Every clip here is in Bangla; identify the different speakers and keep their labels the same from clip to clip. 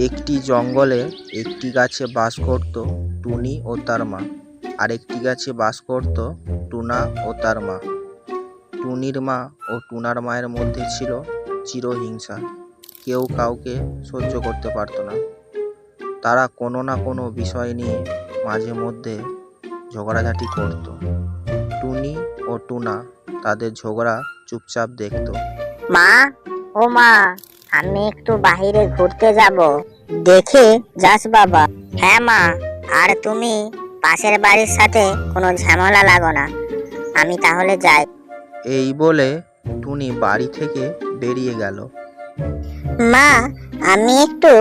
Speaker 1: একটি জঙ্গলে একটি গাছে বাস করত টুনি ও তার মা। আরেকটি গাছে বাস করত টুনা ও তার মা। টুনির মা ও টুনার মায়ের মধ্যে ছিল চিরহিংসা। কেউ কাউকে সহ্য করতে পারত না। তারা কোনো না কোনো বিষয় নিয়ে মাঝে মধ্যে ঝগড়াঝাটি করত। টুনি ও টুনা তাদের ঝগড়া চুপচাপ দেখত।
Speaker 2: মা, ও মা, আমি একটু বাহিরে ঘুরতে যাব, দেখে যাস বাবা। হ্যাঁ মা, আর তুমি পাশের বাড়ির সাথে কোনো ঝামেলা লাগো না, আমি তাহলে যাই।
Speaker 1: এই বলে টুনি বাড়ি থেকে বেরিয়ে গেল।
Speaker 2: মা, আমি একটু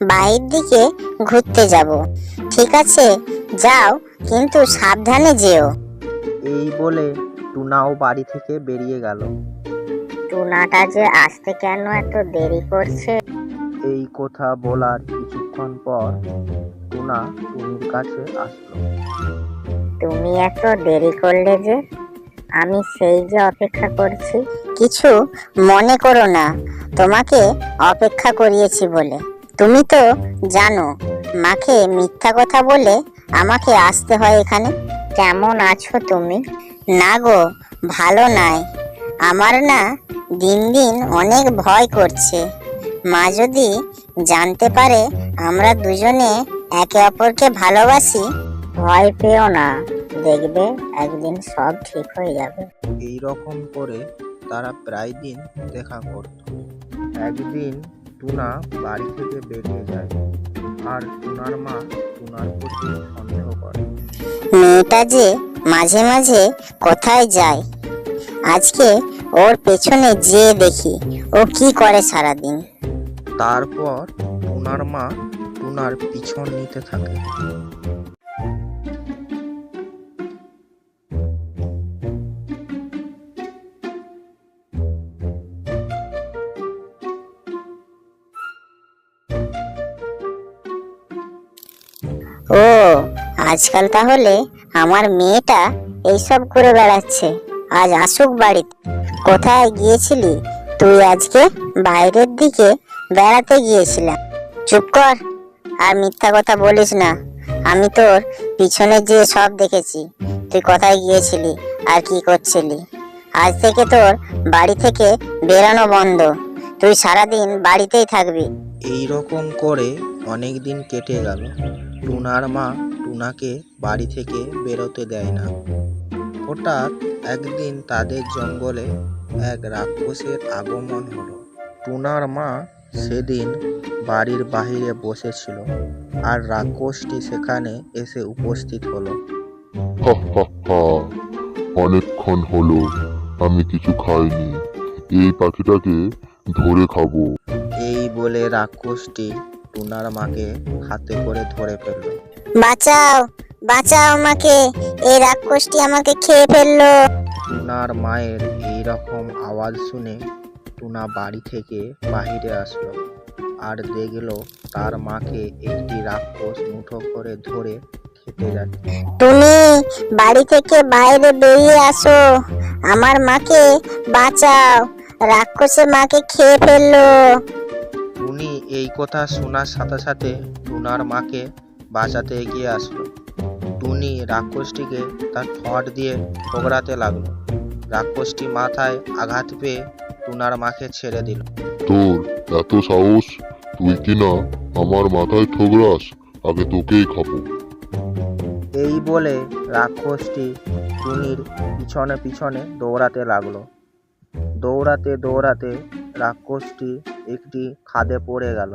Speaker 2: বাইরের দিকে ঘুরতে যাব। ঠিক আছে, যাও, কিন্তু সাবধানে যেও।
Speaker 1: এই বলে টুনাও বাড়ি থেকে বেরিয়ে গেল।
Speaker 2: টুনাটা যে আসতে কেন এত দেরি করছে?
Speaker 1: এই কথা বলার কিছুক্ষণ পর টুনা টুনির কাছে আসলো।
Speaker 2: তুমি এত দেরি করলে যে, আমি সেই যে অপেক্ষা করছি। কিছু মনে করো না, তোমাকে অপেক্ষা করিয়েছি বলে। তুমি তো জানো মাকে মিথ্যা কথা বলে আমাকে আসতে হয় এখানে। কেমন আছো তুমি? না গো, ভালো নাই। আমার না দিন দিন অনেক ভয় করছে। মা যদি জানতে পারে আমরা দুজনে একে অপরকে ভালোবাসি। ভয় পেও না, দেখবে একদিন সব ঠিক হয়ে যাবে।
Speaker 1: এই রকম করে তারা প্রায় দিন দেখা করত। একদিন টুনা বাড়ি থেকে বেরিয়ে যায়, আর টুনার মা টুনার প্রতি সন্দেহ করে।
Speaker 2: মেয়েটা যে মাঝে মাঝে কোথায় যায়, আজকে ওর পেছনে যেয়ে দেখি ও কি করে সারাদিন।
Speaker 1: তারপর টুনার মা টুনার পিছন নিতে থাকে।
Speaker 2: ও, আজকাল তাহলে আমার মেয়েটা এইসব করে বেড়াচ্ছে। আজ আসুক বাড়িতে। কোথায় গিয়েছিলি তুই আজকে? বাইরের দিকে বেড়াতে গিয়েছিলাম। চুপ কর, আর মিথ্যা কথা বলিস না। আমি তোর পিছনে যে সব দেখেছি, তুই কোথায় গিয়েছিলি আর কি করছিলি। আজ থেকে তোর বাড়ি থেকে বেরানো বন্ধ। তুই সারাদিন বাড়িতেই থাকবি।
Speaker 1: এই রকম করে অনেক দিন কেটে গেল। টুনার মা টুনাকে বাড়ি থেকে বেরোতে দেয় না। হঠাৎ একদিন তাদের জঙ্গলে এক রাক্ষসের আগমন হলো। টুনার মা সেদিন বাড়ির বাহিরে বসেছিল, আর রাক্ষসটি সেখানে এসে উপস্থিত হলো।
Speaker 3: হা হা হা, অনেকক্ষণ হলো আমি কিছু খাইনি, এই পাখিটাকে ধরে খাবো।
Speaker 1: এই বলে রাক্ষসটি টুনার মাকে হাতে করে ধরে ফেললো।
Speaker 2: বাঁচাও, বাঁচাও আমাকে, এই রাক্ষসটি আমাকে খেয়ে ফেললো।
Speaker 1: টুনার মায়ের এই রকম আওয়াজ শুনে টুনা বাড়ি থেকে বাহিরে আসলো, আর দেখলো তার মাকে একটি রাক্ষস মুঠো করে ধরে খেতে যাচ্ছে।
Speaker 2: টুনি, বাড়ি থেকে বাইরে বেরিয়ে আসো, আমার মাকে বাঁচাও, রাক্ষসে মাকে খেয়ে ফেললো।
Speaker 1: টুনি এই কথা শোনার সাথে সাথে টুনার মাকে বাঁচাতে এগিয়ে আসলো। টুনি রাক্ষসটিকে তার ঠোঁট দিয়ে ঠোকরাতে লাগলো। রাক্ষসটি মাথায় আঘাত পেয়ে টুনার মাকে ছেড়ে দিল।
Speaker 3: তোর এত সাহস, তুই কিনা আমার মাথায় ঠোকরাস, আগে তোকেই খাবো।
Speaker 1: এই বলে রাক্ষসটি টুনির পিছনে পিছনে দৌড়াতে লাগলো। দৌড়াতে দৌড়াতে রাক্ষসটি একটি খাদে পড়ে গেল।